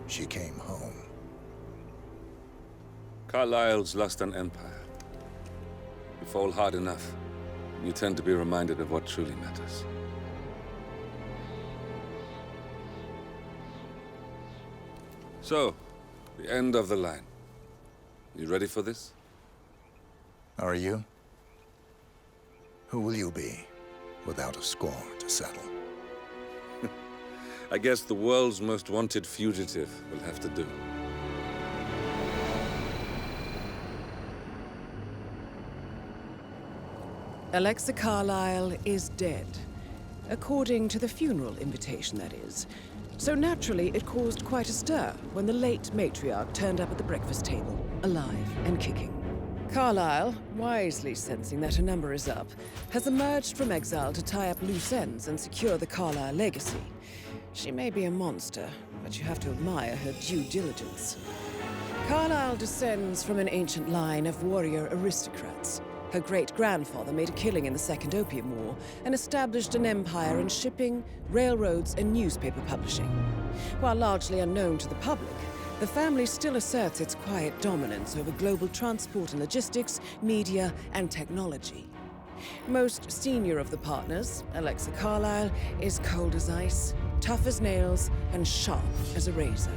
she came home. Carlyle's lost an empire. You fall hard enough, you tend to be reminded of what truly matters. So, the end of the line. You ready for this? Are you? Who will you be, without a score to settle? I guess the world's most wanted fugitive will have to do. Alexa Carlyle is dead. According to the funeral invitation, that is. So naturally, it caused quite a stir when the late matriarch turned up at the breakfast table, alive and kicking. Carlyle, wisely sensing that her number is up, has emerged from exile to tie up loose ends and secure the Carlyle legacy. She may be a monster, but you have to admire her due diligence. Carlyle descends from an ancient line of warrior aristocrats. Her great-grandfather made a killing in the Second Opium War and established an empire in shipping, railroads, and newspaper publishing. While largely unknown to the public, the family still asserts its quiet dominance over global transport and logistics, media, and technology. Most senior of the partners, Alexa Carlyle, is cold as ice, tough as nails, and sharp as a razor.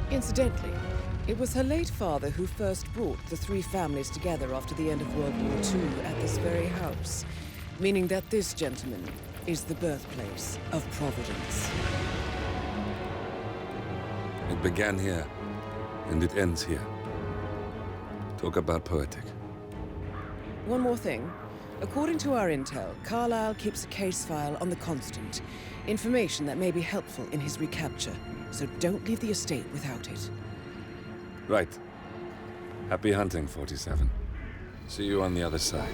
Incidentally, it was her late father who first brought the three families together after the end of World War II at this very house, meaning that this gentleman is the birthplace of Providence. It began here, and it ends here. Talk about poetic. One more thing. According to our intel, Carlyle keeps a case file on the Constant. Information that may be helpful in his recapture, so don't leave the estate without it. Right. Happy hunting, 47. See you on the other side.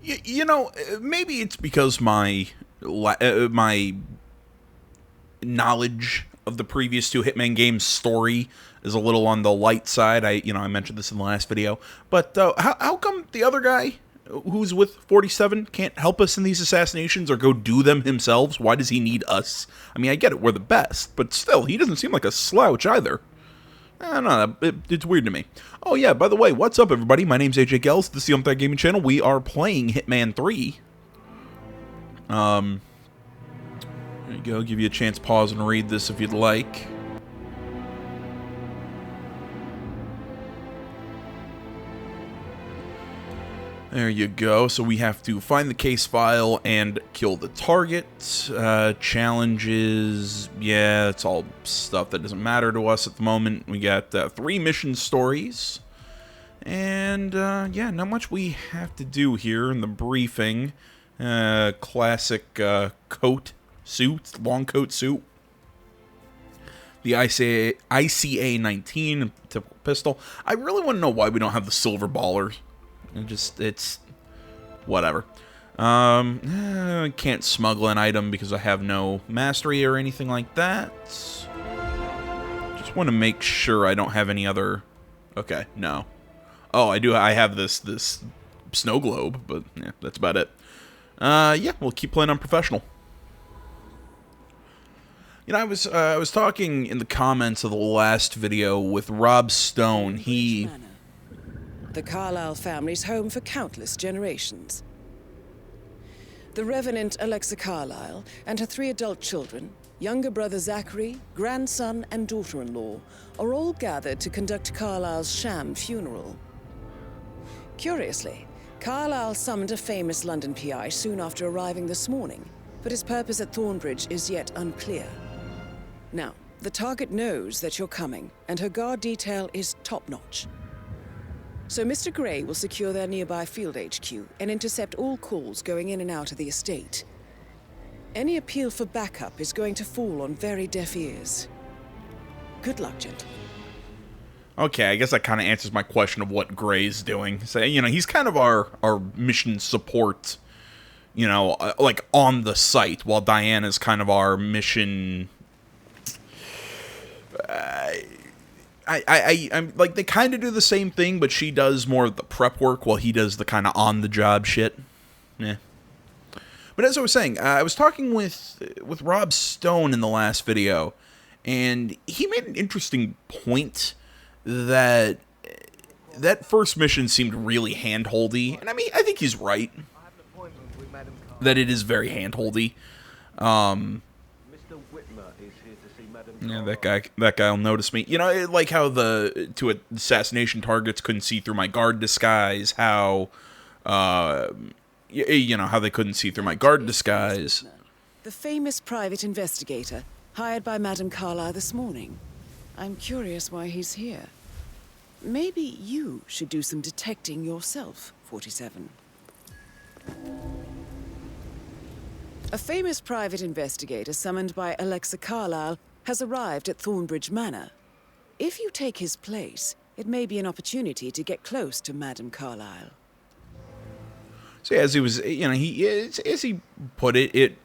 You know, maybe it's because my knowledge of the previous two Hitman games' story is a little on the light side. I mentioned this in the last video. But how come the other guy who's with 47 can't help us in these assassinations or go do them himself? Why does he need us? I mean, I get it, we're the best, but still, he doesn't seem like a slouch either. I don't know, it's weird to me. Oh yeah, by the way, what's up everybody? My name's AJ Gels, this is the That Gaming Channel. We are playing Hitman 3. There you go, give you a chance to pause and read this if you'd like. There you go. So we have to find the case file and kill the target. Challenges, yeah, it's all stuff that doesn't matter to us at the moment. We got 3 mission stories. And, yeah, not much we have to do here in the briefing. Classic coat suit, long coat suit. The ICA-19 typical pistol. I really want to know why we don't have the silver ballers. It's whatever. Can't smuggle an item because I have no mastery or anything like that. Just want to make sure I don't have any other. Okay, no. Oh, I do. I have this snow globe, but yeah, that's about it. Yeah, we'll keep playing on professional. You know, I was talking in the comments of the last video with Rob Stone. The Carlyle family's home for countless generations. The Revenant Alexa Carlyle and her 3 adult children, younger brother Zachary, grandson, and daughter-in-law, are all gathered to conduct Carlyle's sham funeral. Curiously, Carlyle summoned a famous London PI soon after arriving this morning, but his purpose at Thornbridge is yet unclear. Now, the target knows that you're coming, and her guard detail is top-notch. So Mr. Gray will secure their nearby field HQ and intercept all calls going in and out of the estate. Any appeal for backup is going to fall on very deaf ears. Good luck, gentlemen. Okay, I guess that kind of answers my question of what Gray's doing. So, you know, he's kind of our mission support, you know, like on the site, while Diana's kind of our mission... I'm like, they kind of do the same thing, but she does more of the prep work while he does the kind of on-the-job shit. Yeah. But as I was saying, I was talking with Rob Stone in the last video, and he made an interesting point that that first mission seemed really hand-holdy, and I mean, I think he's right that it is very hand-holdy. Yeah, that guy'll notice me. You know, like how the two assassination targets couldn't see through my guard disguise. How, you know, how they couldn't see through my guard disguise. The famous private investigator hired by Madame Carlyle this morning. I'm curious why he's here. Maybe you should do some detecting yourself, 47. A famous private investigator summoned by Alexa Carlyle has arrived at Thornbridge Manor. If you take his place, it may be an opportunity to get close to Madame Carlyle. So as he was, you know, as he put it, it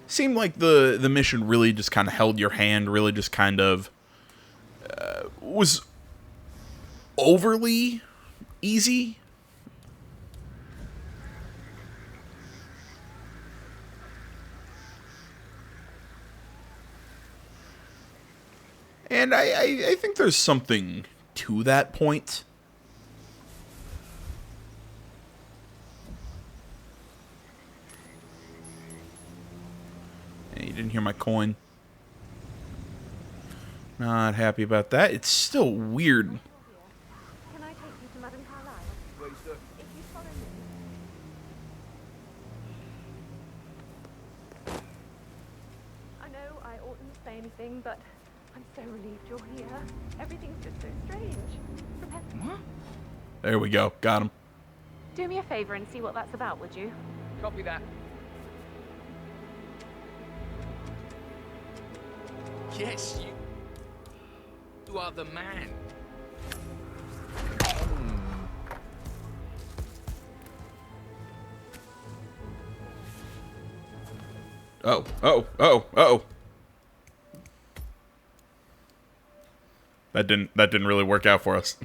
seemed like the mission really just kind of held your hand, really just kind of was overly easy. And I think there's something to that point. Hey, you didn't hear my coin. Not happy about that. It's still weird. Can I take you to Madame Carlyle? If you follow me. I know I oughtn't say anything, but I'm so relieved you're here. Everything's just so strange. What? There we go. Got him. Do me a favor and see what that's about, would you? Copy that. Yes, you are the man. Oh. That didn't really work out for us.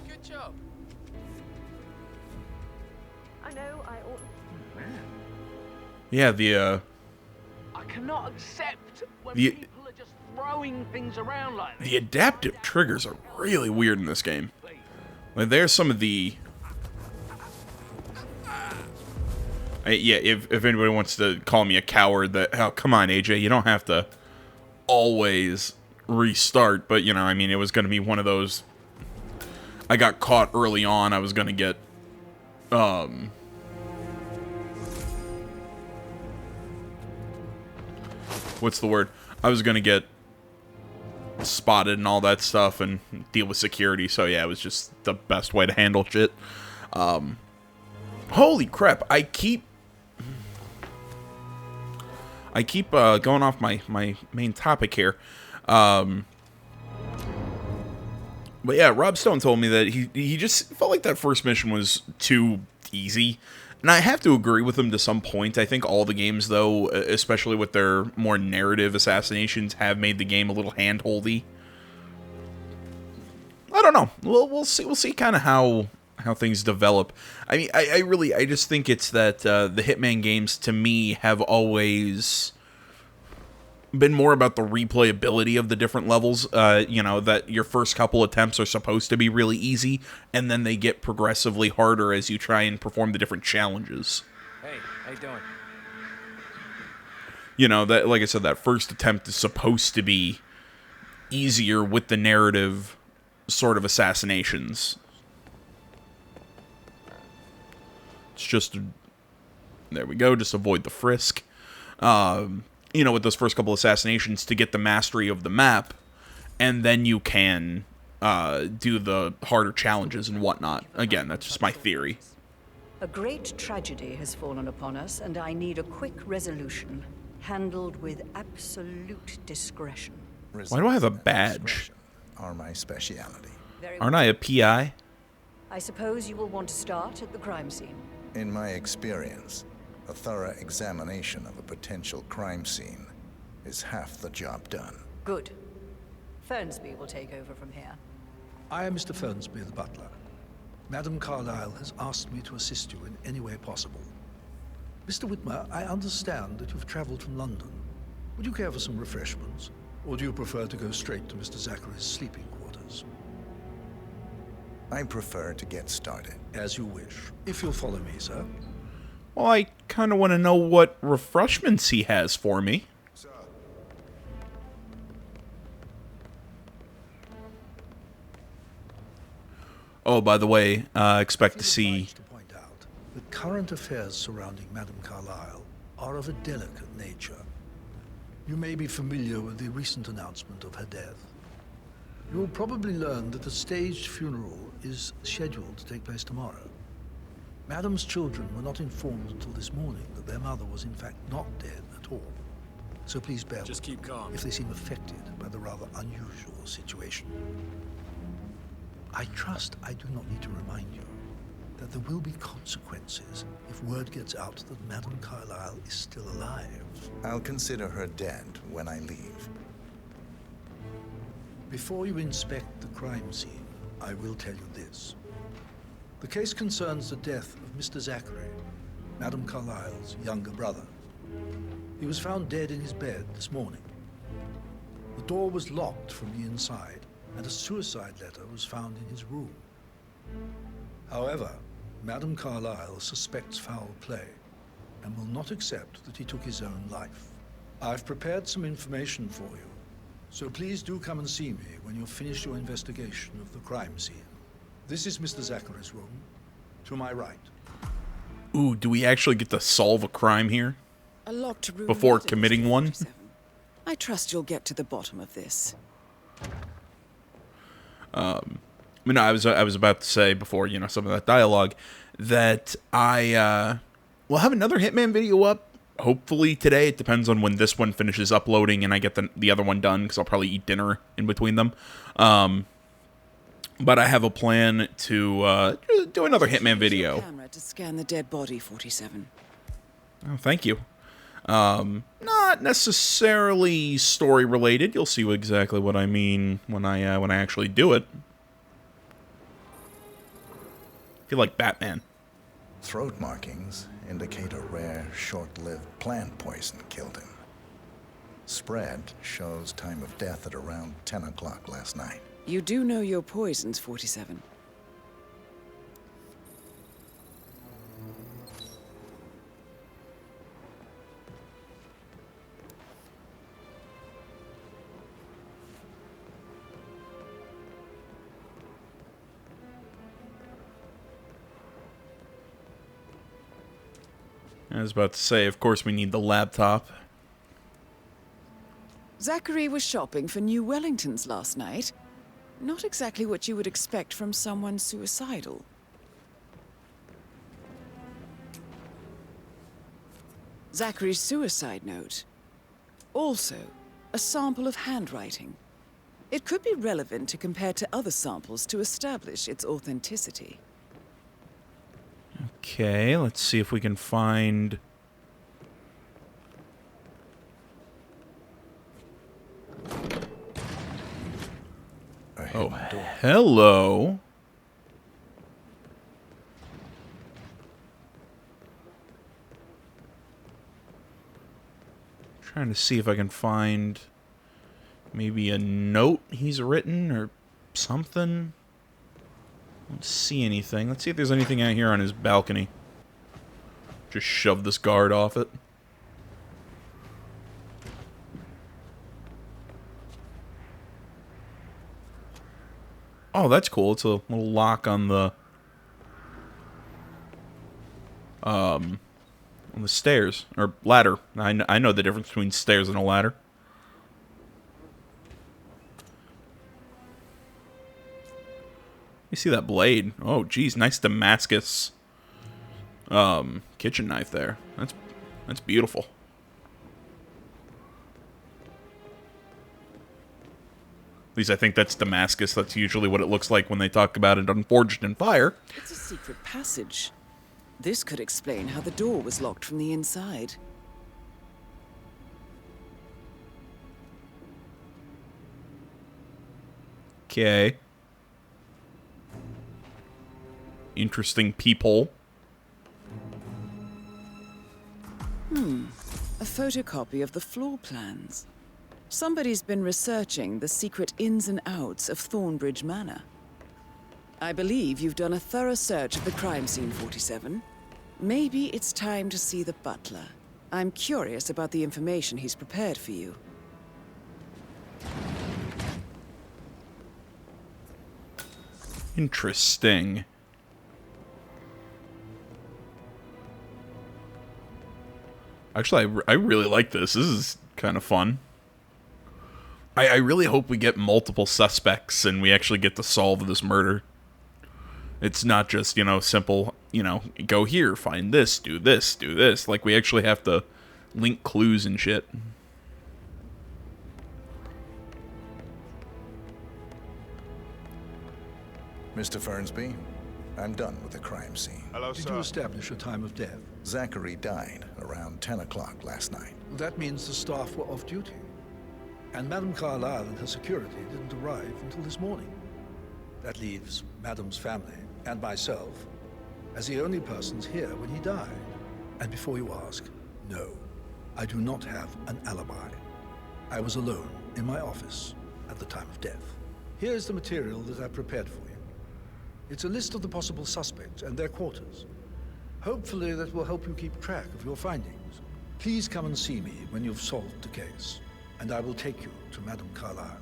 Good job. I know I oughtn't. Yeah, the I cannot accept when The- people are just throwing things around like this. the adaptive triggers are really weird in this game. Like, there's some of the yeah, if anybody wants to call me a coward, oh, come on, AJ, you don't have to always restart, but, you know, I mean, it was going to be one of those, I got caught early on, I was going to get, what's the word? I was going to get spotted and all that stuff and deal with security, so yeah, it was just the best way to handle shit. Holy crap, I keep going off my main topic here. But yeah, Rob Stone told me that he just felt like that first mission was too easy. And I have to agree with him to some point. I think all the games, though, especially with their more narrative assassinations, have made the game a little hand-holdy. I don't know. We'll see. We'll see kind of how things develop. I mean, I just think it's that the Hitman games, to me, have always been more about the replayability of the different levels. You know, that your first couple attempts are supposed to be really easy, and then they get progressively harder as you try and perform the different challenges. Hey, how you doing? You know, that, like I said, that first attempt is supposed to be easier with the narrative sort of assassinations. It's just, there we go, just avoid the frisk. You know, with those first couple assassinations to get the mastery of the map, and then you can do the harder challenges and whatnot. Again, that's just my theory. A great tragedy has fallen upon us, and I need a quick resolution, handled with absolute discretion. Why do I have a badge? Are my speciality. Very Aren't I a PI? I suppose you will want to start at the crime scene. In my experience, a thorough examination of a potential crime scene is half the job done. Good. Fernsby will take over from here. I am Mr. Fernsby, the butler. Madam Carlyle has asked me to assist you in any way possible. Mr. Whitmer, I understand that you've traveled from London. Would you care for some refreshments? Or do you prefer to go straight to Mr. Zachary's sleeping quarters? I prefer to get started. As you wish. If you'll follow me, sir. Well, I kind of want to know what refreshments he has for me. Oh, by the way, expect to see... To point out that current affairs surrounding Madam Carlyle are of a delicate nature. You may be familiar with the recent announcement of her death. You will probably learn that a staged funeral is scheduled to take place tomorrow. Madam's children were not informed until this morning that their mother was in fact not dead at all. So please bear with Just keep calm. if they seem affected by the rather unusual situation. I trust I do not need to remind you that there will be consequences if word gets out that Madam Carlyle is still alive. I'll consider her dead when I leave. Before you inspect the crime scene, I will tell you this. The case concerns the death of Mr. Zachary, Madam Carlyle's younger brother. He was found dead in his bed this morning. The door was locked from the inside, and a suicide letter was found in his room. However, Madam Carlyle suspects foul play and will not accept that he took his own life. I've prepared some information for you, so please do come and see me when you've finished your investigation of the crime scene. This is Mr. Zachary's room, to my right. Ooh, do we actually get to solve a crime here? A locked room Before nothing, committing Mr. one? 47. I trust you'll get to the bottom of this. I mean, I was about to say before, you know, some of that dialogue, that I will have another Hitman video up, hopefully today. It depends on when this one finishes uploading and I get the other one done, because I'll probably eat dinner in between them. But I have a plan to do another Hitman video. Camera to scan the dead body, 47. Oh, thank you. Not necessarily story related. You'll see exactly what I mean when I actually do it. I feel like Batman. Throat markings indicate a rare, short-lived plant poison killed him. Spread shows time of death at around 10 o'clock last night. You do know your poisons, 47. I was about to say, of course we need the laptop. Zachary was shopping for new Wellingtons last night. Not exactly what you would expect from someone suicidal. Zachary's suicide note. Also, a sample of handwriting. It could be relevant to compare to other samples to establish its authenticity. Okay, let's see if we can find... Oh, hello. Trying to see if I can find maybe a note he's written or something. I don't see anything. Let's see if there's anything out here on his balcony. Just shove this guard off it. Oh, that's cool. It's a little lock on the stairs or ladder. I know the difference between stairs and a ladder. You see that blade? Oh, geez, nice Damascus kitchen knife there. That's beautiful. At least I think that's Damascus. That's usually what it looks like when they talk about it unforged in fire. It's a secret passage. This could explain how the door was locked from the inside. Okay. Interesting people. A photocopy of the floor plans. Somebody's been researching the secret ins and outs of Thornbridge Manor. I believe you've done a thorough search of the crime scene, 47. Maybe it's time to see the butler. I'm curious about the information he's prepared for you. Interesting. Actually, I really like this. This is kind of fun. I really hope we get multiple suspects and we actually get to solve this murder. It's not just, you know, simple, you know, go here, find this, do this, do this. Like, we actually have to link clues and shit. Mr. Fernsby, I'm done with the crime scene. Hello, Did you establish a time of death? Zachary died around 10 o'clock last night. That means the staff were off duty. And Madame Carlyle and her security didn't arrive until this morning. That leaves Madame's family and myself as the only persons here when he died. And before you ask, no, I do not have an alibi. I was alone in my office at the time of death. Here's the material that I prepared for you. It's a list of the possible suspects and their quarters. Hopefully that will help you keep track of your findings. Please come and see me when you've solved the case, and I will take you to Madame Carlyle.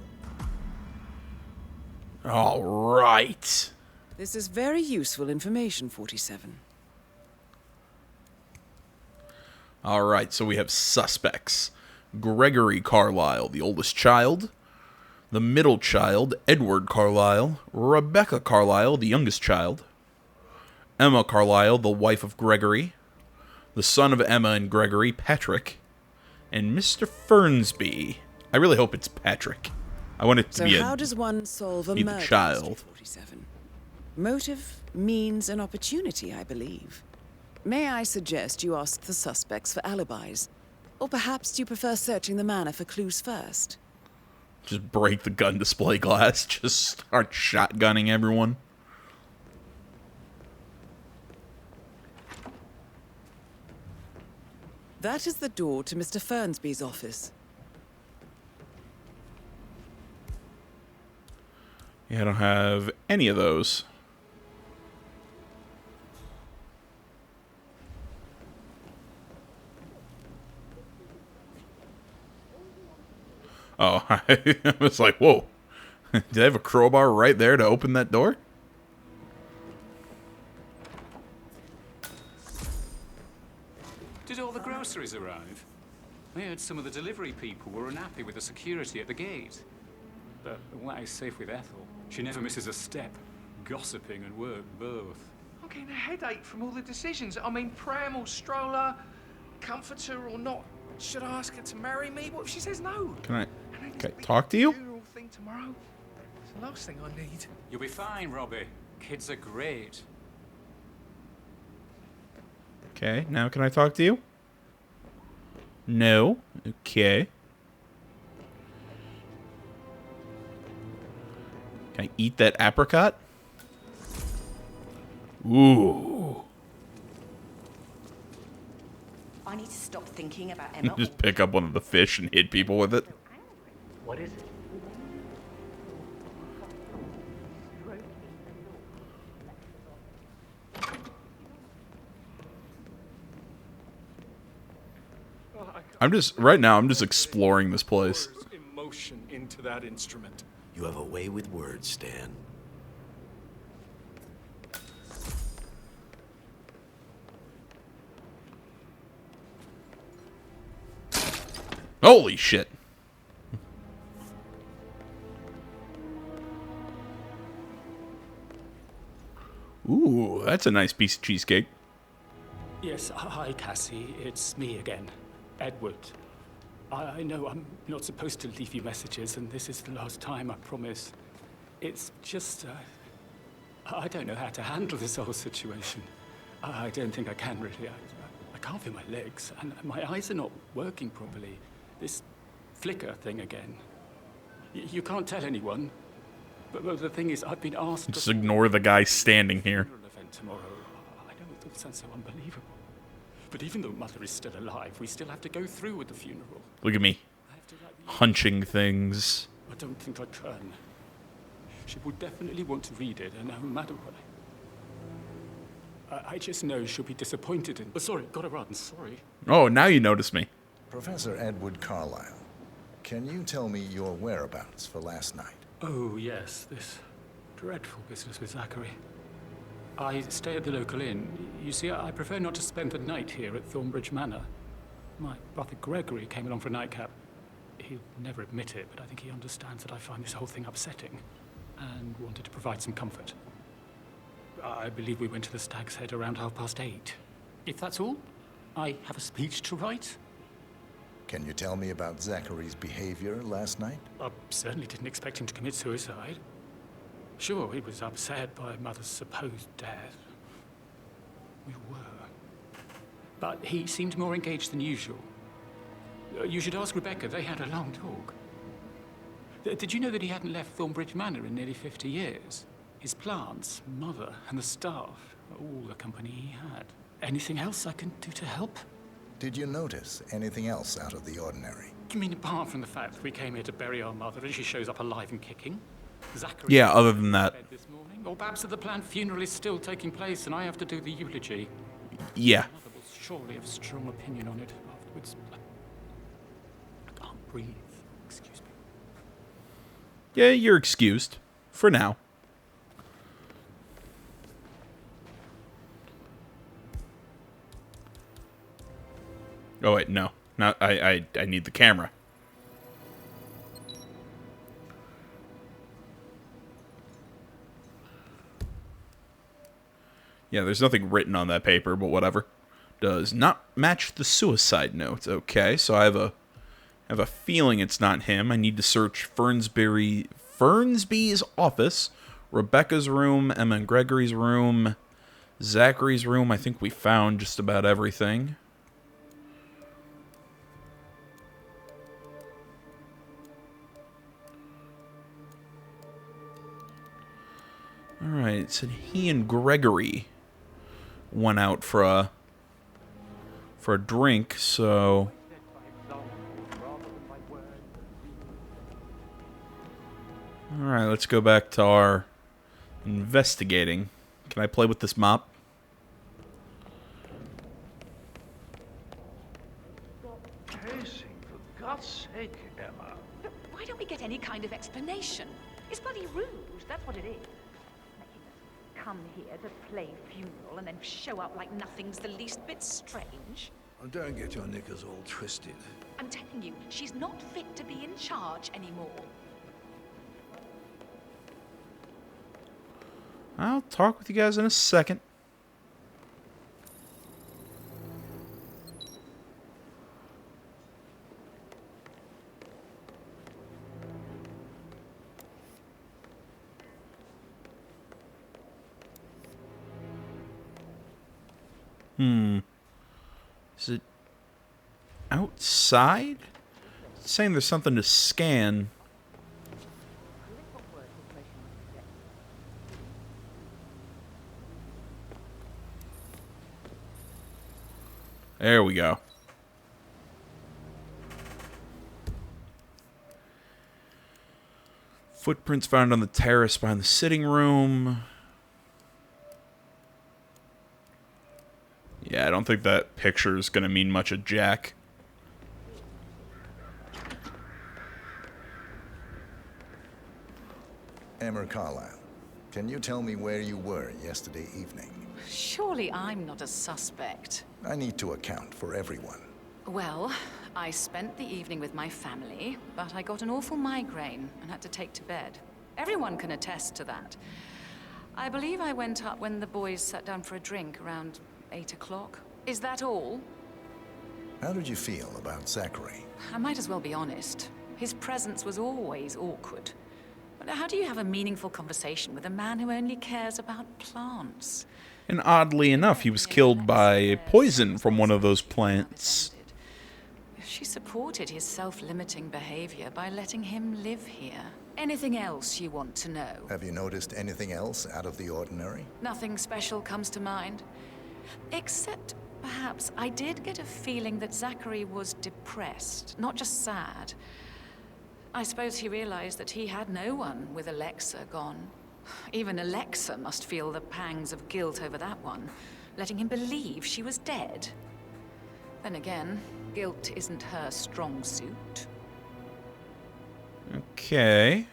All right. This is very useful information, 47. All right, so we have suspects. Gregory Carlyle, the oldest child. The middle child, Edward Carlyle. Rebecca Carlyle, the youngest child. Emma Carlyle, the wife of Gregory. The son of Emma and Gregory, Patrick. And Mr. Fernsby. I really hope it's Patrick. I want it to be So how does one solve a be the murder, child. Mr. 47? Motive, means, and opportunity, I believe. May I suggest you ask the suspects for alibis? Or perhaps do you prefer searching the manor for clues first? Just break the gun display glass. Just start shotgunning everyone. That is the door to Mr. Fernsby's office. Yeah, I don't have any of those. Oh, I was like, whoa. Did I have a crowbar right there to open that door? Did all the groceries arrive? I heard some of the delivery people were unhappy with the security at the gate. But what is safe with Ethel? She never misses a step. Gossiping and work both. I'm getting a headache from all the decisions. I mean, pram or stroller, comforter or not. Should I ask her to marry me? What if she says no? Can I And then okay, this big talk to you? funeral thing tomorrow. It's the last thing I need. You'll be fine, Robbie. Kids are great. Okay, now can I talk to you? No. Okay. Can I eat that apricot? Ooh. I need to stop thinking about Emma. Just pick up one of the fish and hit people with it. What is it? I'm just exploring this place. Emotion into that instrument. You have a way with words, Stan. Holy shit. Ooh, that's a nice piece of cheesecake. Yes, hi, Cassie. It's me again, Edward. I know I'm not supposed to leave you messages, and this is the last time, I promise. It's just, I don't know how to handle this whole situation. I don't think I can, really. I can't feel my legs, and my eyes are not working properly. This flicker thing again. You can't tell anyone. But the thing is, I've been asked... Just ignore the guy standing here. ...event tomorrow. I know it all sounds so unbelievable. But even though Mother is still alive, we still have to go through with the funeral. Look at me. Hunching things. I don't think I can. She will definitely want to read it, and no matter what... I just know she'll be disappointed in... Oh, sorry, gotta run, sorry. Oh, now you notice me. Professor Edward Carlyle, can you tell me your whereabouts for last night? Oh, yes, this dreadful business with Zachary. I stay at the local inn. You see, I prefer not to spend the night here at Thornbridge Manor. My brother Gregory came along for a nightcap. He'll never admit it, but I think he understands that I find this whole thing upsetting and wanted to provide some comfort. I believe we went to the Stag's Head around 8:30. If that's all, I have a speech to write. Can you tell me about Zachary's behavior last night? I certainly didn't expect him to commit suicide. Sure, he was upset by Mother's supposed death. We were. But he seemed more engaged than usual. You should ask Rebecca. They had a long talk. Did you know that he hadn't left Thornbridge Manor in nearly 50 years? His plants, Mother, and the staff, all the company he had. Anything else I can do to help? Did you notice anything else out of the ordinary? You mean apart from the fact that we came here to bury our mother and she shows up alive and kicking? Zachary yeah, other than that. This morning? Or perhaps that the planned funeral is still taking place and I have to do the eulogy? Yeah. Mother will surely have a strong opinion on it afterwards. I can't breathe. Excuse me. Yeah, you're excused. For now. Oh wait, no. Not I need the camera. Yeah, there's nothing written on that paper, but whatever. Does not match the suicide note. Okay, so I have a feeling it's not him. I need to search Fernsby's office, Rebecca's room, Emma and Gregory's room, Zachary's room. I think we found just about everything. Alright, it said he and Gregory went out for a drink, so... Alright, let's go back to our investigating. Can I play with this mop? Casey, for God's sake, Emma. But why don't we get any kind of explanation? It's bloody rude, that's what it is. Come here to play funeral and then show up like nothing's the least bit strange. Oh, don't get your knickers all twisted. I'm telling you, she's not fit to be in charge anymore. I'll talk with you guys in a second. Is it outside? It's saying there's something to scan. There we go. Footprints found on the terrace behind the sitting room. Yeah, I don't think that picture is going to mean much of Jack. Emma Carlyle, can you tell me where you were yesterday evening? Surely I'm not a suspect. I need to account for everyone. Well, I spent the evening with my family, but I got an awful migraine and had to take to bed. Everyone can attest to that. I believe I went up when the boys sat down for a drink around 8 o'clock. Is that all? How did you feel about Zachary? I might as well be honest. His presence was always awkward. But how do you have a meaningful conversation with a man who only cares about plants? And oddly enough, he was killed by poison from one of those plants. She supported his self-limiting behavior by letting him live here. Anything else you want to know? Have you noticed anything else out of the ordinary? Nothing special comes to mind. Except, perhaps, I did get a feeling that Zachary was depressed, not just sad. I suppose he realized that he had no one with Alexa gone. Even Alexa must feel the pangs of guilt over that one, letting him believe she was dead. Then again, guilt isn't her strong suit. Okay.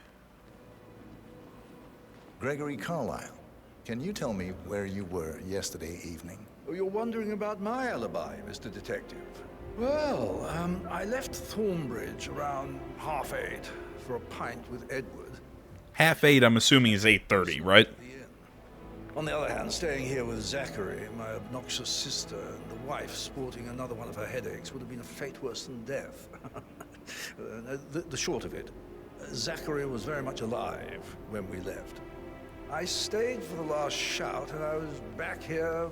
Gregory Carlyle, can you tell me where you were yesterday evening? Oh, you're wondering about my alibi, Mr. Detective. Well, I left Thornbridge around 8:30 for a pint with Edward. 8:30, I'm assuming, is 8:30, right? On the other hand, staying here with Zachary, my obnoxious sister, and the wife sporting another one of her headaches would have been a fate worse than death. The short of it, Zachary was very much alive when we left. I stayed for the last shout, and I was back here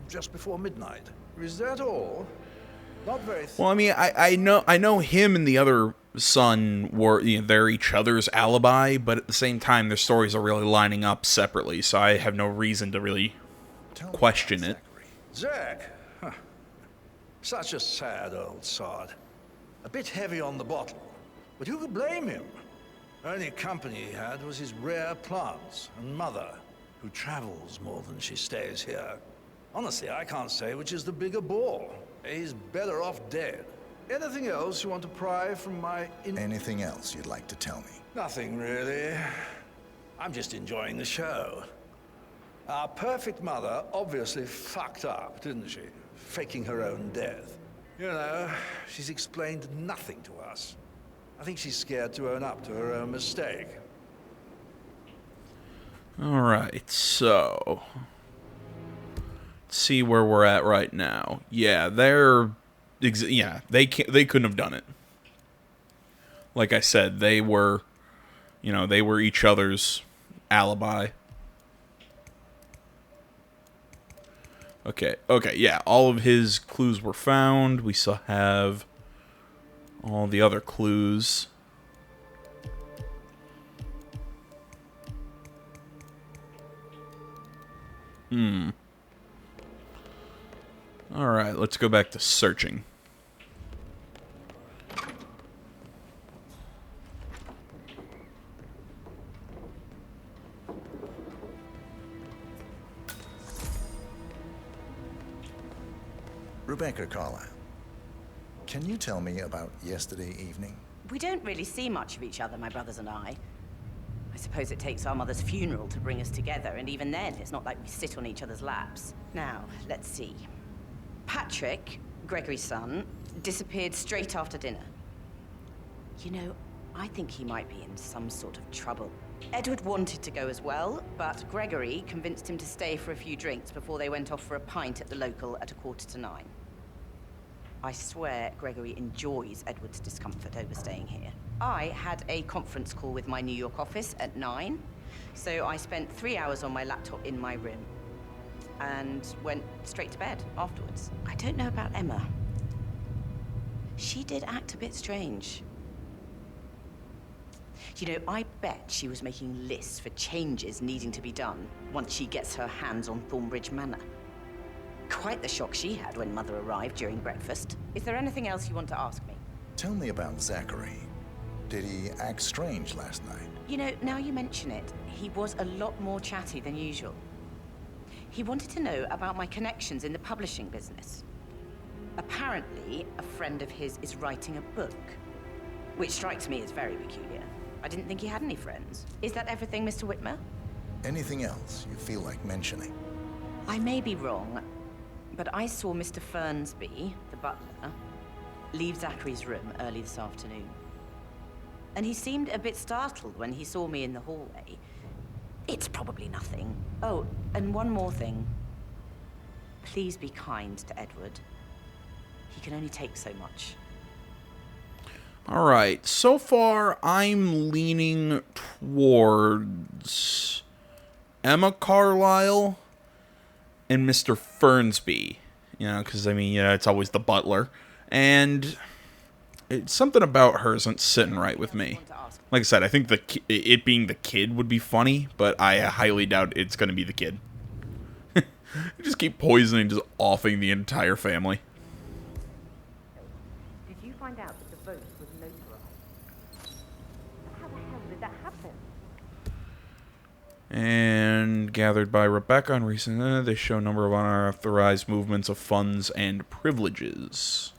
just before midnight. Is that all? Not very. Well, I mean, I know him and the other son were, you know, they're each other's alibi, but at the same time, their stories are really lining up separately, so I have no reason to really question it. Zach, huh. Such a sad old sod. A bit heavy on the bottle, but who could blame him? Only company he had was his rare plants and mother, who travels more than she stays here. Honestly, I can't say which is the bigger bore. He's better off dead. Anything else you want to pry from my... Anything else you'd like to tell me? Nothing, really. I'm just enjoying the show. Our perfect mother obviously fucked up, didn't she? Faking her own death. You know, she's explained nothing to us. I think she's scared to own up to her own mistake. All right, so... let's see where we're at right now. Yeah, they couldn't have done it. Like I said, they were each other's alibi. Okay, yeah, all of his clues were found. We still have all the other clues. Alright, let's go back to searching. Rebecca Carlyle, can you tell me about yesterday evening? We don't really see much of each other, my brothers and I. I suppose it takes our mother's funeral to bring us together, and even then, it's not like we sit on each other's laps. Now, let's see. Patrick, Gregory's son, disappeared straight after dinner. You know, I think he might be in some sort of trouble. Edward wanted to go as well, but Gregory convinced him to stay for a few drinks before they went off for a pint at the local at 9:15. I swear Gregory enjoys Edward's discomfort over staying here. I had a conference call with my New York office at 9, so I spent 3 hours on my laptop in my room and went straight to bed afterwards. I don't know about Emma. She did act a bit strange. You know, I bet she was making lists for changes needing to be done once she gets her hands on Thornbridge Manor. Quite the shock she had when Mother arrived during breakfast. Is there anything else you want to ask me? Tell me about Zachary. Did he act strange last night? You know, now you mention it, he was a lot more chatty than usual. He wanted to know about my connections in the publishing business. Apparently, a friend of his is writing a book, which strikes me as very peculiar. I didn't think he had any friends. Is that everything, Mr. Whitmer? Anything else you feel like mentioning? I may be wrong, but I saw Mr. Fernsby, the butler, leave Zachary's room early this afternoon. And he seemed a bit startled when he saw me in the hallway. It's probably nothing. Oh, and one more thing. Please be kind to Edward. He can only take so much. All right, so far I'm leaning towards Emma Carlyle and Mr. Fernsby. You know, because, I mean, it's always the butler. And something about her isn't sitting right with me. Like I said, I think it being the kid would be funny, but I highly doubt it's going to be the kid. You just keep poisoning, just offing the entire family. Did you find out that the vote was notarized? How the hell did that happen? And gathered by Rebecca on recent... they show a number of unauthorized movements of funds and privileges.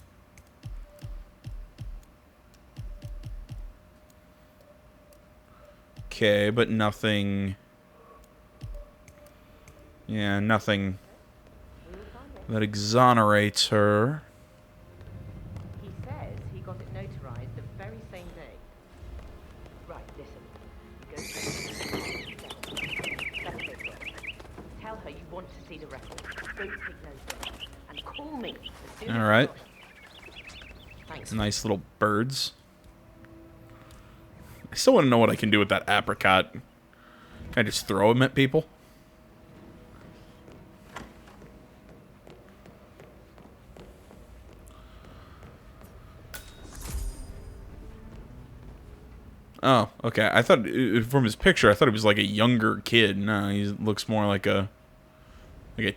Okay, but nothing... Yeah, nothing that exonerates her. He says he got it notarized the very same day. Right, listen. That's it. Tell her you want to see the record. Don't take no. And call me as soon as All right. Thanks. Nice little birds. I still want to know what I can do with that apricot. Can I just throw them at people? Oh, okay. I thought, from his picture, I thought he was like a younger kid. No, he looks more like a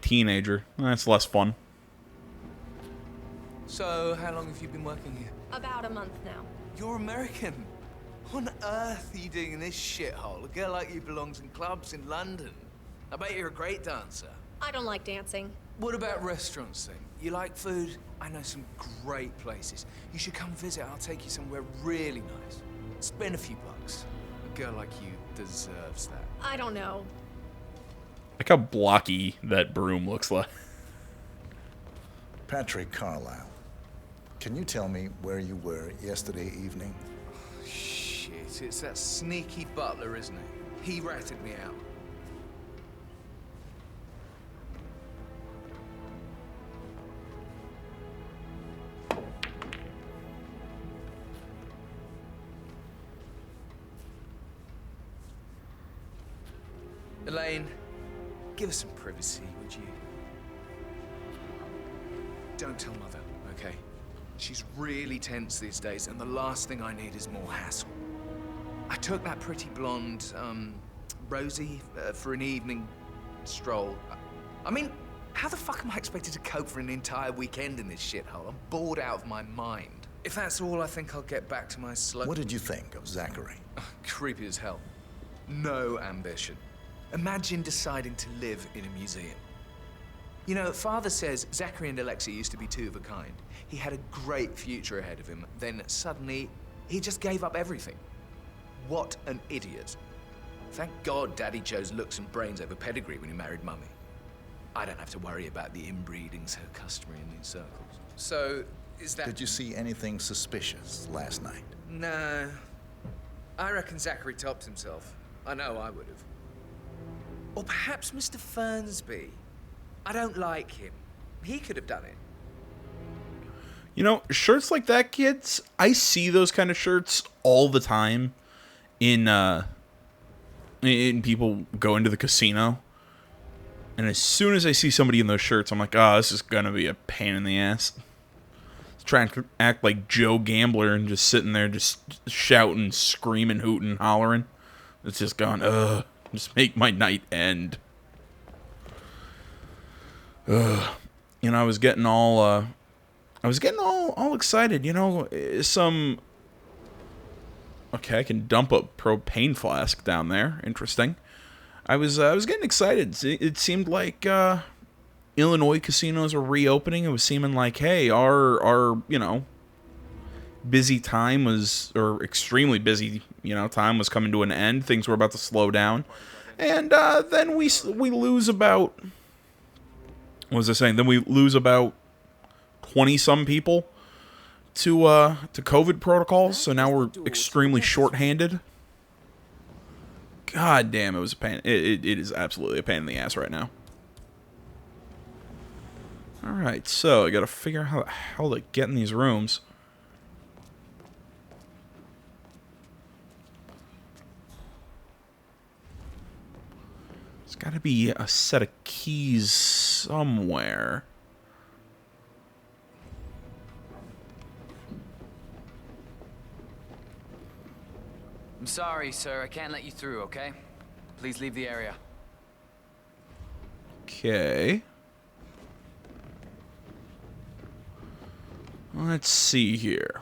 teenager. That's less fun. So, how long have you been working here? About a month now. You're American. What on earth are you doing in this shithole? A girl like you belongs in clubs in London. I bet you're a great dancer. I don't like dancing. What about restaurants then? You like food? I know some great places. You should come visit. I'll take you somewhere really nice. Spend a few bucks. A girl like you deserves that. I don't know. Like how blocky that broom looks like. Patrick Carlisle, can you tell me where you were yesterday evening? Shit, it's that sneaky butler, isn't it? He ratted me out. Elaine, give us some privacy, would you? Don't tell Mother, okay? She's really tense these days, and the last thing I need is more hassle. I took that pretty blonde, Rosie, for an evening stroll. I mean, how the fuck am I expected to cope for an entire weekend in this shithole? I'm bored out of my mind. If that's all, I think I'll get back to my slow... What did you think of Zachary? Creepy as hell. No ambition. Imagine deciding to live in a museum. You know, Father says Zachary and Alexa used to be two of a kind. He had a great future ahead of him. Then suddenly, he just gave up everything. What an idiot. Thank God Daddy chose looks and brains over pedigree when he married Mummy. I don't have to worry about the inbreeding so customary in these circles. So, is that... Did you see anything suspicious last night? No. I reckon Zachary topped himself. I know I would have. Or perhaps Mr. Fernsby. I don't like him. He could have done it. You know, shirts like that, kids, I see those kind of shirts all the time in people go into the casino. And as soon as I see somebody in those shirts, I'm like, oh, this is going to be a pain in the ass. Trying to act like Joe Gambler and just sitting there just shouting, screaming, hooting, hollering. It's just going, ugh. Just make my night end. Ugh. You know, I was getting all excited. You know, okay, I can dump a propane flask down there. Interesting. I was getting excited. It seemed like Illinois casinos are reopening. It was seeming like, hey, our busy time was, or extremely busy, time was coming to an end. Things were about to slow down. And then we lose about, what was I saying? Then we lose about 20-some people to COVID protocols. So now we're extremely short-handed. God damn, it was a pain. It is absolutely a pain in the ass right now. Alright, so I gotta figure out how the hell to get in these rooms. There's gotta be a set of keys somewhere. I'm sorry, sir. I can't let you through, okay? Please leave the area. Okay. Let's see here.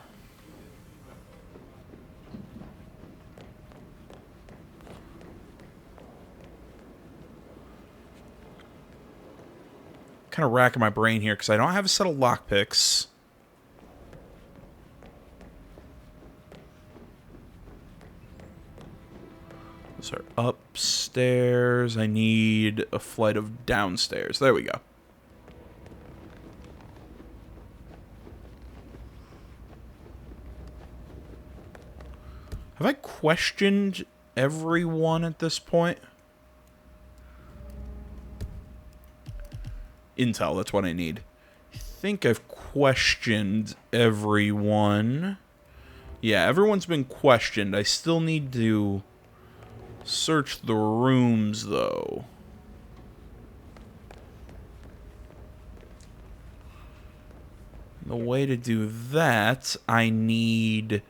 Kind of racking my brain here because I don't have a set of lockpicks. Those are upstairs. I need a flight of downstairs. There we go. Have I questioned everyone at this point? Intel, that's what I need. I think I've questioned everyone. Yeah, everyone's been questioned. I still need to search the rooms, though. The way to do that, I need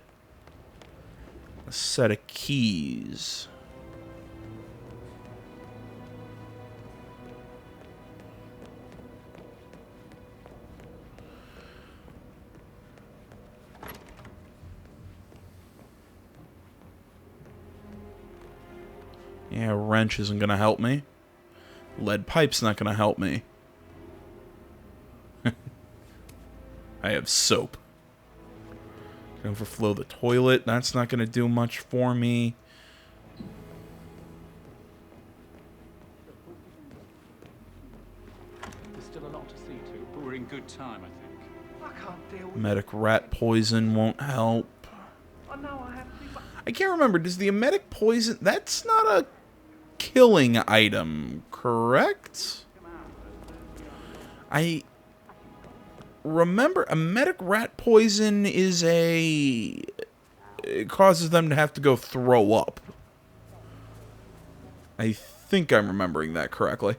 a set of keys. Yeah, wrench isn't going to help me. Lead pipe's not going to help me. I have soap. Can overflow the toilet. That's not going to do much for me. There's still a lot to see to, but we're in good time, I think. I can't deal with Emetic rat poison won't help. I know I have to be... I can't remember. Does the emetic poison... That's not a killing item, correct? I remember emetic rat poison is a... It causes them to have to go throw up. I think I'm remembering that correctly.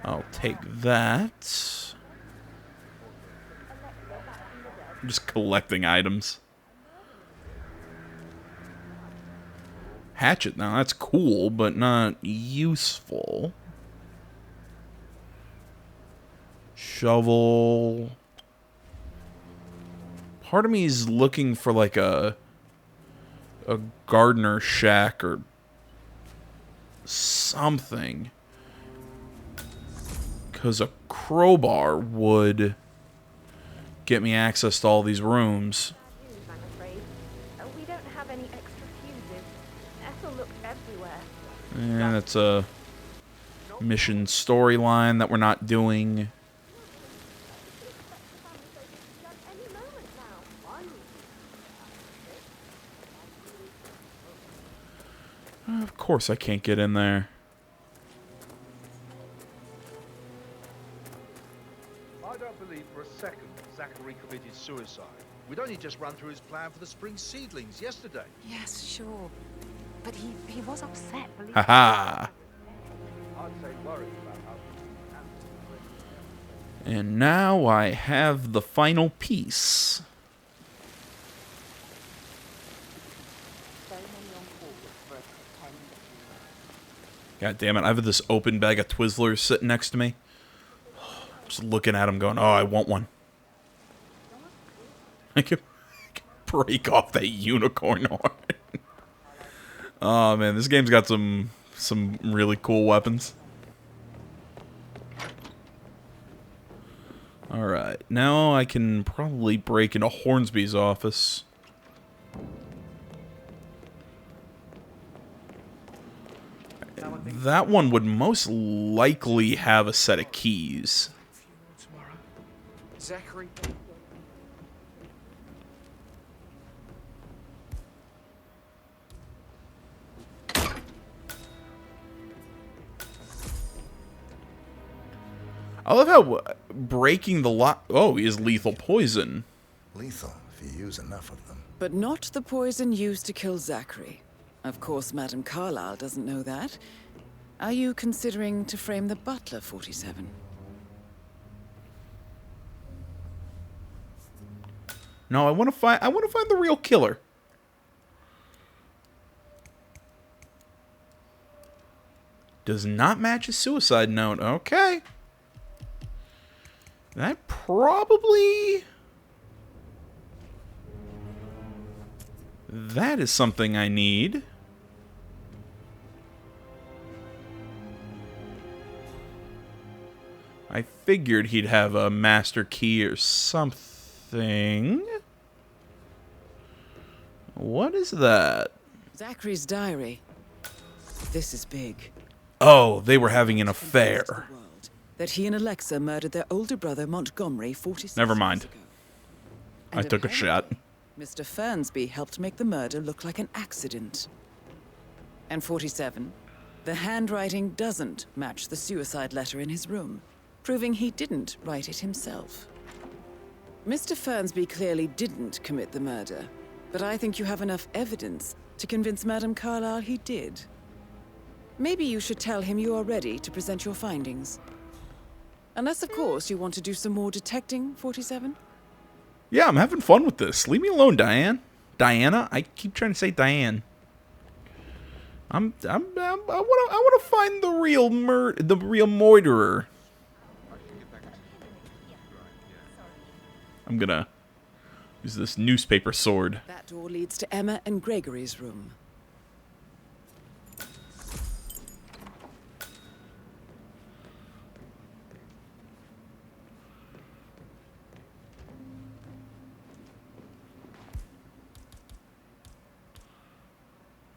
I'll take that. I'm just collecting items. Hatchet, now that's cool, but not useful. Shovel. Part of me is looking for like a gardener shack or something. Because a crowbar would get me access to all these rooms. I'm afraid. We don't have any extra fuses. Ethel looked everywhere. Yeah, that's a mission storyline that we're not doing. Of course I can't get in there. I don't believe for a second Zachary committed suicide. We'd only just run through his plan for the spring seedlings yesterday. Yes, sure. But he was upset, believe me. Haha. I'd say worried about how... And now I have the final piece. God damn it, I have this open bag of Twizzlers sitting next to me. Just looking at them going, oh, I want one. I can break off that unicorn horn. Oh man, this game's got some really cool weapons. Alright, now I can probably break into Hornsby's office. That one would most likely have a set of keys. Zachary. I love how breaking the lock... Oh, he is lethal poison. Lethal if you use enough of them. But not the poison used to kill Zachary. Of course, Madame Carlyle doesn't know that. Are you considering to frame the butler, 47? No, I want to find the real killer. Does not match a suicide note. Okay. That probably... That is something I need. I figured he'd have a master key or something. What is that? Zachary's diary. This is big. Oh, they were having an affair. That he and Alexa murdered their older brother, Montgomery, 46 Never years mind. ago. I took a shot. Mr. Fernsby helped make the murder look like an accident. And 47, the handwriting doesn't match the suicide letter in his room, proving he didn't write it himself. Mr. Fernsby clearly didn't commit the murder, but I think you have enough evidence to convince Madame Carlyle he did. Maybe you should tell him you are ready to present your findings. Unless, of course, you want to do some more detecting, 47? Yeah, I'm having fun with this. Leave me alone, Diane. Diana? I keep trying to say Diane. I want to find the real murderer. I'm gonna use this newspaper sword. That door leads to Emma and Gregory's room.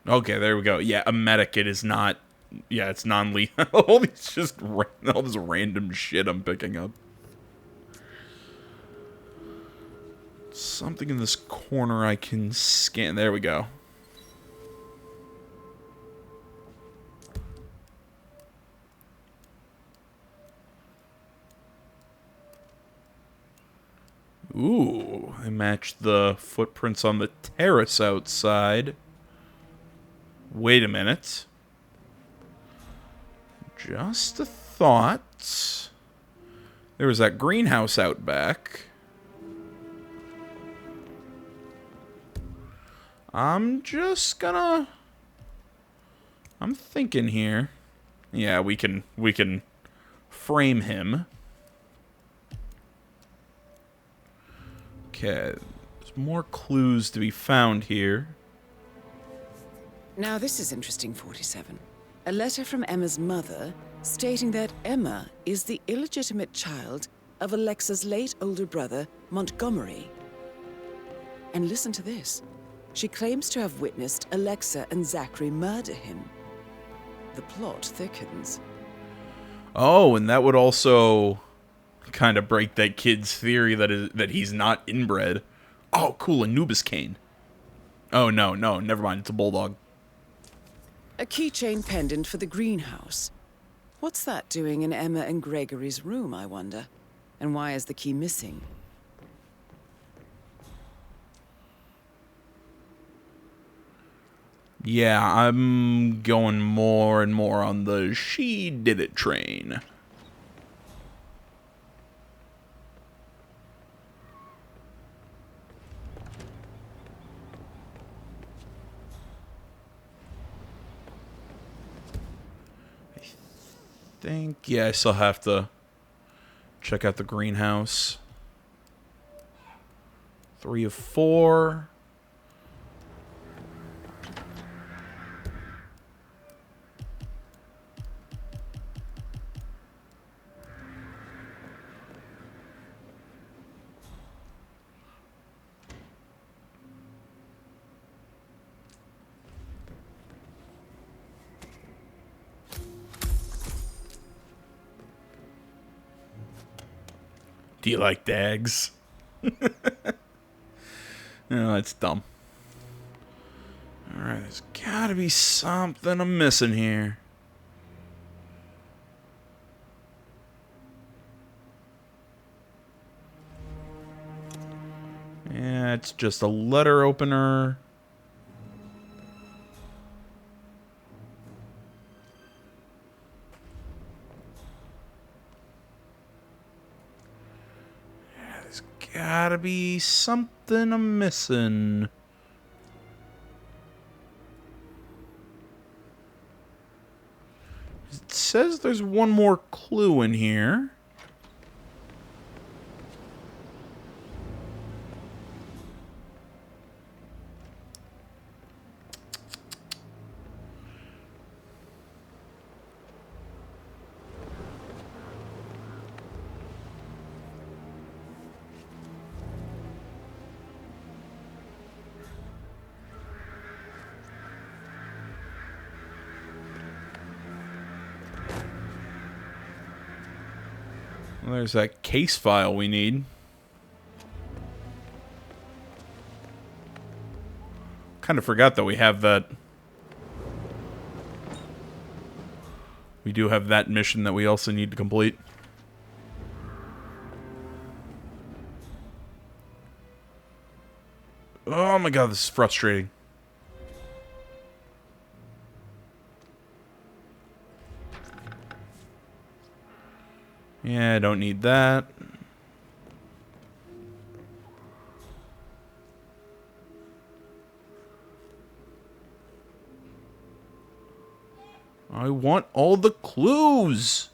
Okay, there we go. Yeah, a medic. It is not. Yeah, it's non-lethal. All this random shit I'm picking up. Something in this corner I can scan. There we go. Ooh, I matched the footprints on the terrace outside. Wait a minute. Just a thought. There was that greenhouse out back. I'm just gonna... I'm thinking here. Yeah, we can frame him. Okay, there's more clues to be found here. Now this is interesting, 47. A letter from Emma's mother stating that Emma is the illegitimate child of Alexa's late older brother, Montgomery. And listen to this. She claims to have witnessed Alexa and Zachary murder him. The plot thickens. Oh, and that would also kind of break that kid's theory that he's not inbred. Oh, cool, Anubis cane. Oh, no, never mind. It's a bulldog. A keychain pendant for the greenhouse. What's that doing in Emma and Gregory's room, I wonder? And why is the key missing? Yeah, I'm going more and more on the she did it train. Yeah, I still have to check out the greenhouse. 3 of 4. Do you like dags? No, it's dumb. Alright, there's gotta be something I'm missing here. Yeah, it's just a letter opener. Gotta be something I'm missing. It says there's one more clue in here. Well, there's that case file we need. Kind of forgot that we have that. We do have that mission that we also need to complete. Oh my god, this is frustrating. Yeah, I don't need that. I want all the clues.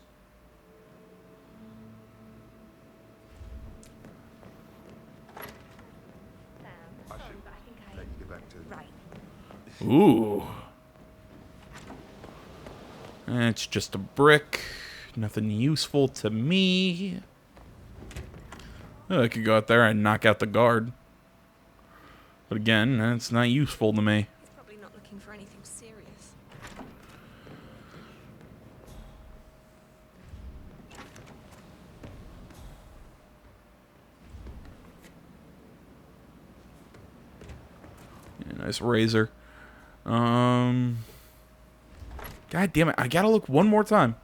Ooh. It's just a brick. Nothing useful to me. Oh, I could go out there and knock out the guard. But again, that's not useful to me. He's probably not looking for anything serious. Yeah, nice razor. God damn it, I gotta look one more time.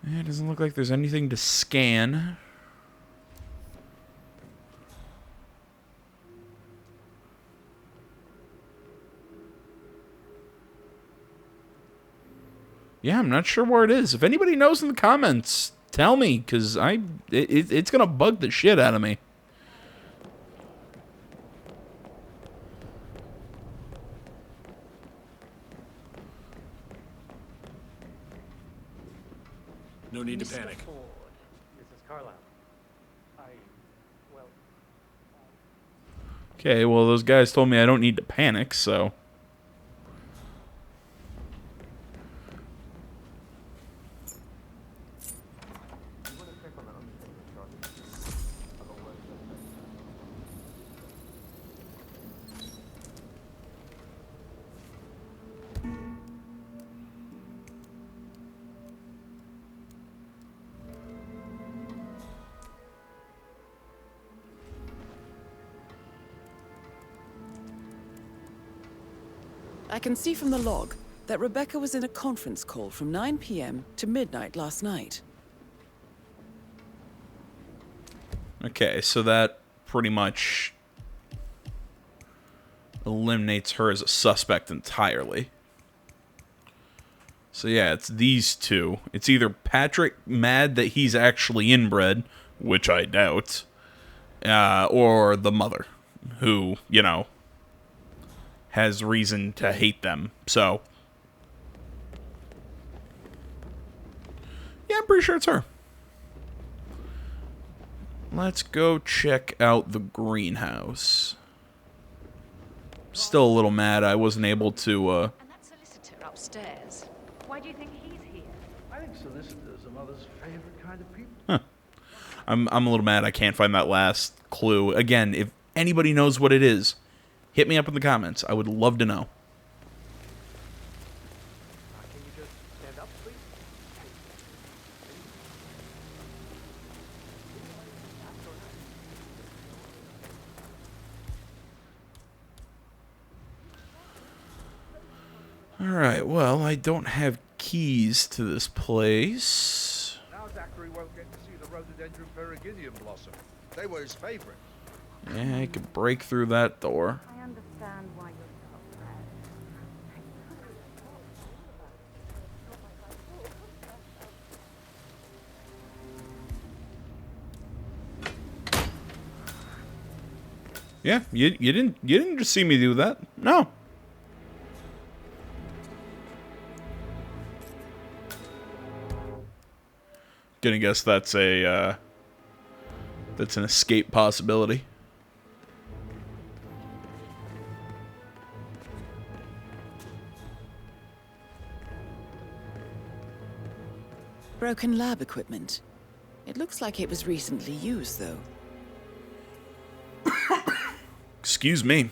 Yeah, it doesn't look like there's anything to scan. Yeah, I'm not sure where it is. If anybody knows in the comments, tell me, because it's gonna bug the shit out of me. No need to panic. Mrs. Carlisle. Okay, well, those guys told me I don't need to panic, so... I can see from the log that Rebecca was in a conference call from 9 p.m. to midnight last night. Okay, so that pretty much eliminates her as a suspect entirely. So yeah, it's these two. It's either Patrick mad that he's actually inbred, which I doubt, or the mother, who, you know, has reason to hate them. So yeah, I'm pretty sure it's her. Let's go check out the greenhouse. Still a little mad I wasn't able to, And that solicitor upstairs. Why do you think he's here? I think solicitors are Mother's favorite kind of people. Huh. I'm a little mad I can't find that last clue. Again, if anybody knows what it is, hit me up in the comments. I would love to know. Can you just stand up, please? Alright, well, I don't have keys to this place. Now Zachary won't get to see the rhododendron periginium blossom. They were his favorite. Yeah, I could break through that door. I understand why you're Yeah, you didn't just see me do that. No. Gonna guess that's an escape possibility. Broken lab equipment. It looks like it was recently used, though. Excuse me.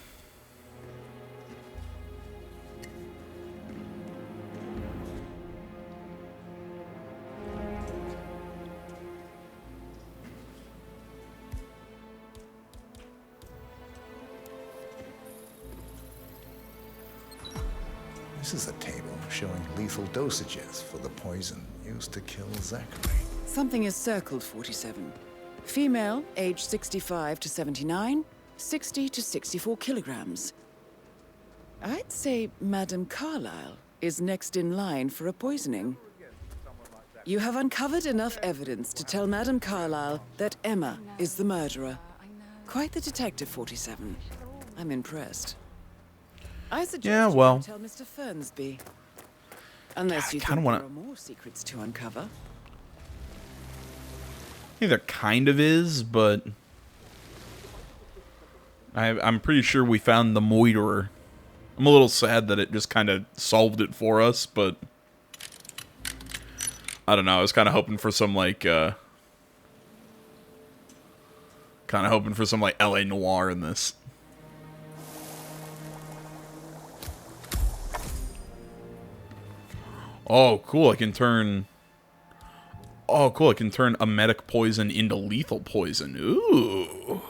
This is a table showing lethal dosages for the poison used to kill Zachary. Something is circled, 47. Female, age 65 to 79, 60 to 64 kilograms. I'd say Madame Carlyle is next in line for a poisoning. You have uncovered enough evidence to tell Madame Carlyle that Emma is the murderer. Quite the detective, 47. I'm impressed. I suggest you tell Mr. Fernsby. Unless you think there are more secrets to uncover. Yeah, there kind of is, but I'm pretty sure we found the moiterer. I'm a little sad that it just kind of solved it for us, but I don't know. I was kind of hoping for some like LA noir in this. Oh, cool. I can turn emetic poison into lethal poison. Ooh.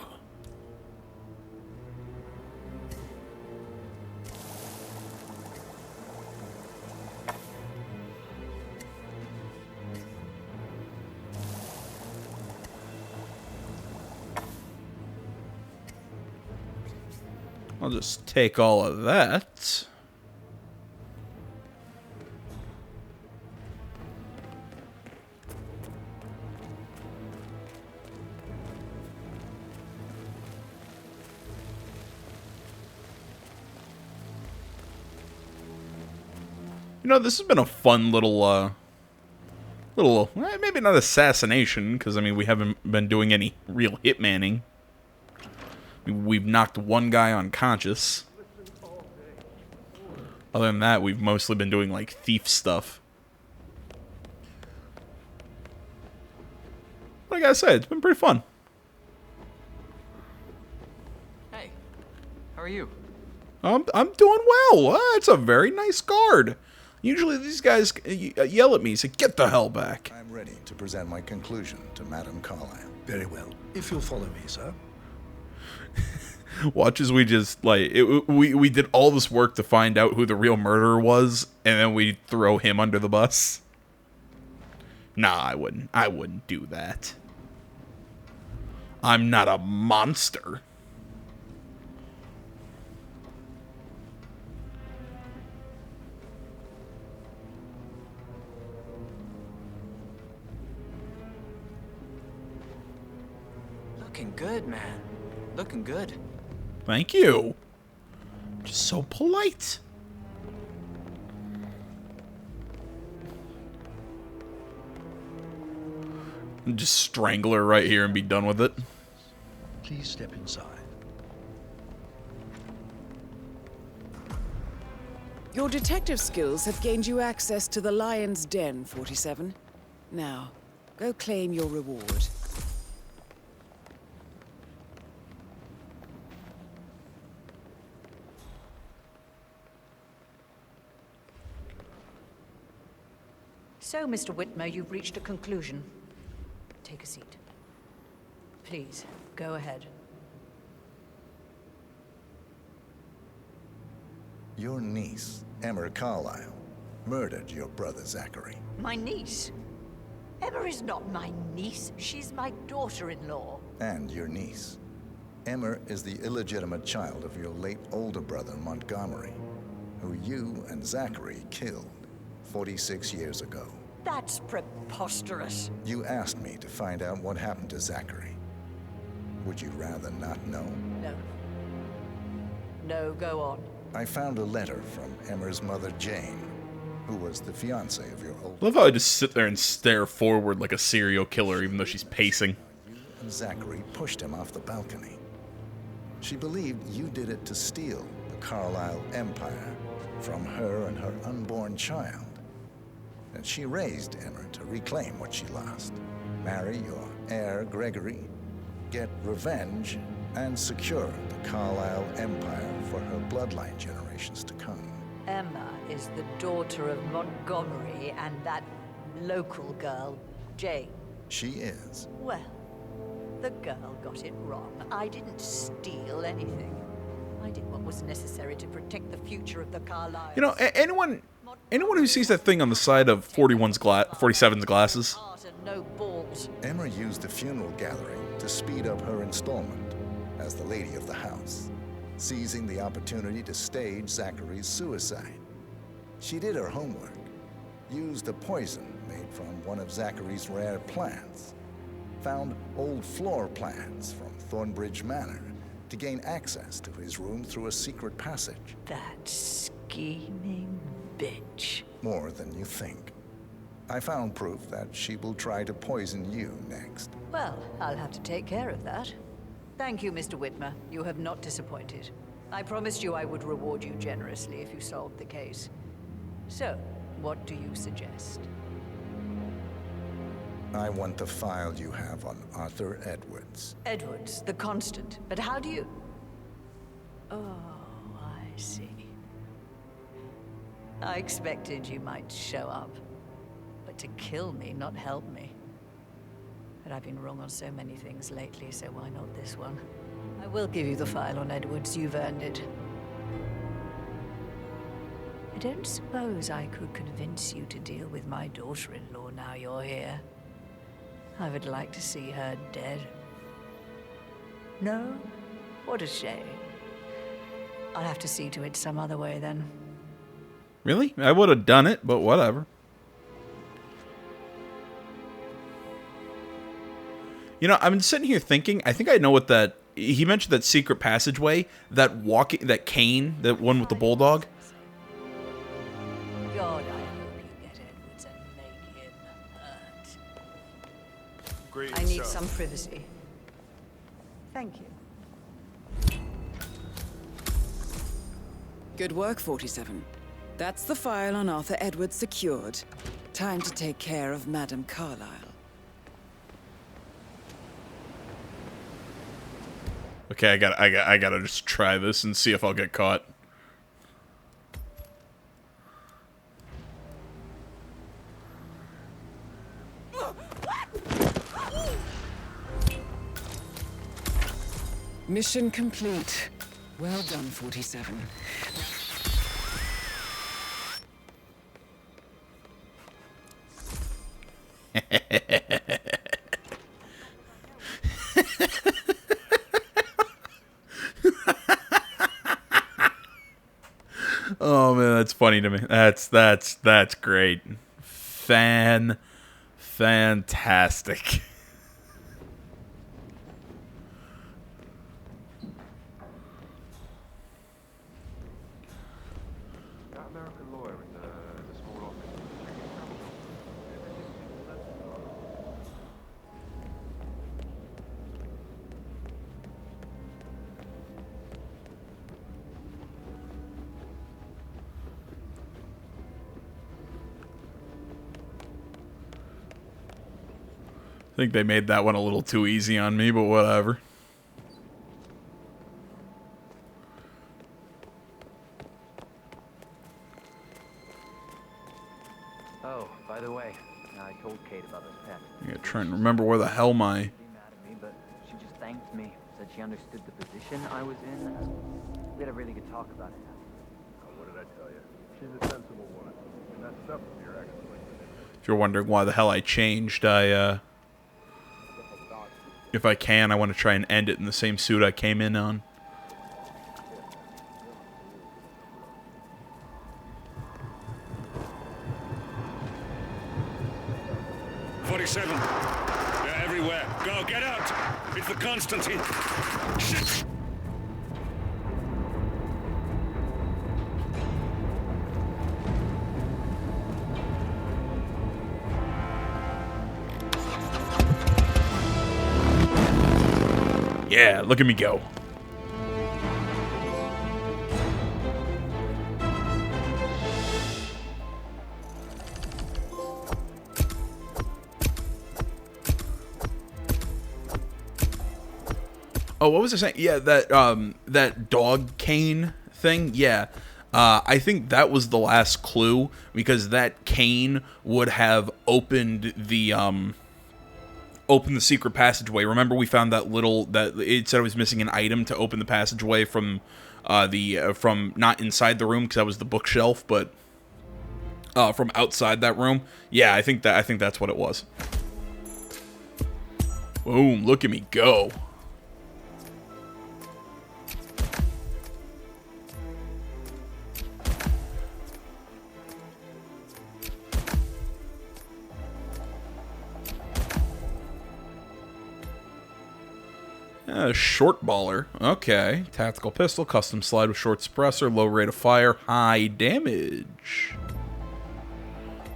I'll just take all of that. You know, this has been a fun little, maybe not assassination, because, I mean, we haven't been doing any real hitmanning. We've knocked one guy unconscious. Other than that, we've mostly been doing, like, thief stuff. What I gotta say, it's been pretty fun. Hey, how are you? I'm doing well. It's a very nice guard. Usually these guys yell at me, say, "Get the hell back." I'm ready to present my conclusion to Madame Carlyle. Very well. If you'll follow me, sir. Watch as we just, like, we did all this work to find out who the real murderer was, and then we throw him under the bus. Nah, I wouldn't do that. I'm not a monster. Looking good, man. Looking good. Thank you. Just so polite. Just strangle her right here and be done with it. Please step inside. Your detective skills have gained you access to the Lion's Den, 47. Now, go claim your reward. So, Mr. Whitmer, you've reached a conclusion. Take a seat. Please, go ahead. Your niece, Emma Carlyle, murdered your brother Zachary. My niece? Emma is not my niece. She's my daughter-in-law. And your niece. Emma is the illegitimate child of your late older brother, Montgomery, who you and Zachary killed 46 years ago. That's preposterous. You asked me to find out what happened to Zachary. Would you rather not know? No. No, go on. I found a letter from Emmer's mother, Jane, who was the fiancée of your old... I love how I just sit there and stare forward like a serial killer, even though she's pacing. And Zachary pushed him off the balcony. She believed you did it to steal the Carlisle Empire from her and her unborn child. And she raised Emmer to reclaim what she lost. Marry your heir, Gregory, get revenge, and secure the Carlisle Empire for her bloodline generations to come. Emma is the daughter of Montgomery and that local girl, Jane. She is. Well, the girl got it wrong. I didn't steal anything. I did what was necessary to protect the future of the Carlisle. You know, anyone who sees that thing on the side of 47's glasses. No balls. Emma used the funeral gathering to speed up her installment as the lady of the house, seizing the opportunity to stage Zachary's suicide. She did her homework, used a poison made from one of Zachary's rare plants, found old floor plans from Thornbridge Manor to gain access to his room through a secret passage. That scheming bitch. More than you think. I found proof that she will try to poison you next. Well, I'll have to take care of that. Thank you, Mr. Whitmer. You have not disappointed. I promised you I would reward you generously if you solved the case. So, what do you suggest? I want the file you have on Arthur Edwards. Edwards, the Constant. But how do you... Oh, I see. I expected you might show up. But to kill me, not help me. But I've been wrong on so many things lately, so why not this one? I will give you the file on Edwards. You've earned it. I don't suppose I could convince you to deal with my daughter-in-law now you're here. I would like to see her dead. No? What a shame. I'll have to see to it some other way then. Really? I would have done it, but whatever. You know, I've been sitting here thinking, I think I know what that... He mentioned that secret passageway, that cane, that one with the bulldog. God, I hope you get Edwards and make him hurt. Great I need stuff. some privacy. Thank you. Good work, 47. That's the file on Arthur Edwards secured. Time to take care of Madame Carlisle. Okay, I gotta just try this and see if I'll get caught. Mission complete. Well done, 47. Oh man, that's funny to me. That's great. Fantastic. That American lawyer in the small office. I think they made that one a little too easy on me, but whatever. Oh, by the way, I told Kate about this pet. I gotta try and remember where the hell my... She mad at me, but she just thanked me. Said she understood the position I was in. We had a really good talk about it. Oh, what did I tell you? She's a sensible woman. And that stuff with your ex-boyfriend. If you're wondering why the hell I changed, if I can, I want to try and end it in the same suit I came in on. "47. They're everywhere. Go, get out! It's the Constantine. Shit! Yeah, look at me go. Oh, what was I saying? Yeah, that dog cane thing. Yeah, I think that was the last clue, because that cane would have opened the secret passageway. Remember, we found that it said it was missing an item to open the passageway from from not inside the room, because that was the bookshelf, but from outside that room. Yeah, I think that's what it was. Boom! Look at me go. Short baller. Okay. Tactical pistol, custom slide with short suppressor, low rate of fire, high damage.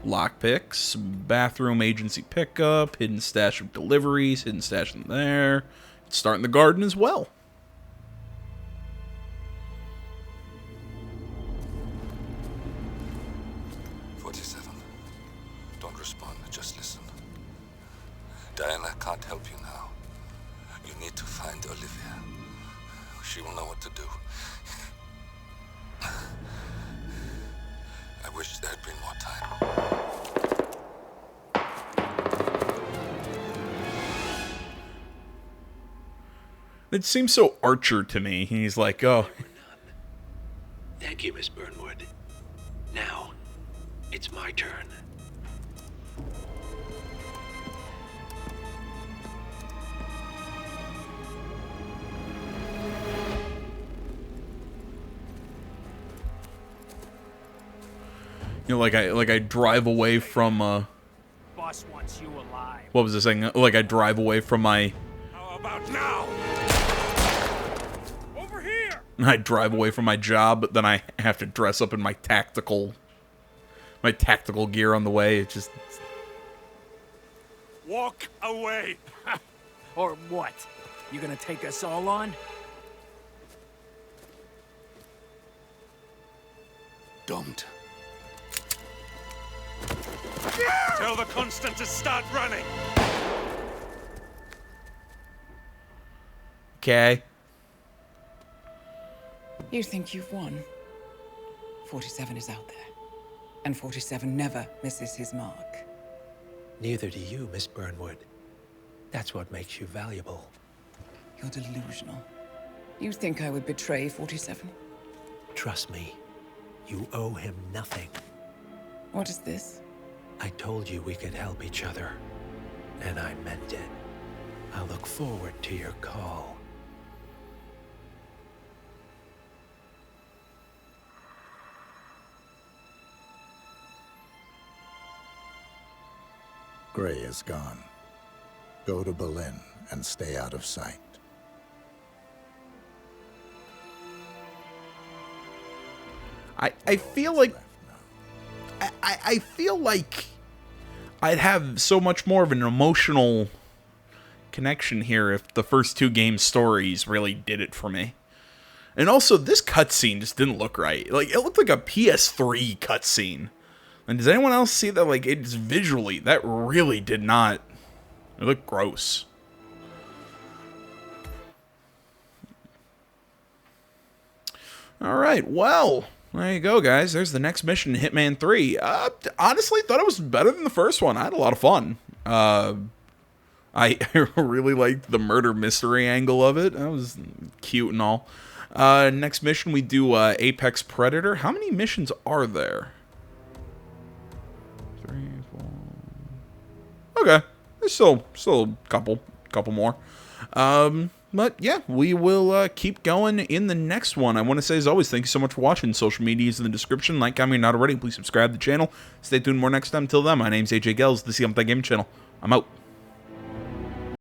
Lockpicks, bathroom agency pickup, hidden stash of deliveries, hidden stash in there. Start in the garden as well. Don't respond, just listen. Diana can't help you now. You need to find Olivia. She will know what to do. I wish there had been more time. It seems so Archer to me. He's like, oh. Thank you, Miss Burnwood. Now, it's my turn. You know, like I drive away from Boss wants you alive. what was I saying? Like I drive away from my How about now? Over here. I drive away from my job, but then I have to dress up in my tactical gear on the way. It just Walk away. Or what? You gonna take us all on? Don't. Tell the Constant to start running. okay. You think you've won? 47 is out there. And 47 never misses his mark. Neither do you, Miss Burnwood. That's what makes you valuable. You're delusional. You think I would betray 47? Trust me, you owe him nothing. What is this? I told you we could help each other, and I meant it. I'll look forward to your call. Gray is gone. Go to Berlin and stay out of sight. I feel like I feel like I'd have so much more of an emotional connection here if the first two game stories really did it for me. And also, this cutscene just didn't look right. Like, it looked like a PS3 cutscene. And does anyone else see that? Like, it's visually, that really did not. It looked gross. Alright, well, there you go, guys. There's the next mission in Hitman 3. Honestly, thought it was better than the first one. I had a lot of fun. I really liked the murder mystery angle of it. That was cute and all. Next mission, we do Apex Predator. How many missions are there? 3, 4... Okay. There's still a couple more. But yeah, we will keep going in the next one. I want to say, as always, thank you so much for watching. Social media is in the description. Like, comment, not already. Please subscribe to the channel. Stay tuned more next time. Till then, my name's AJ Gels, the See Gaming Channel. I'm out.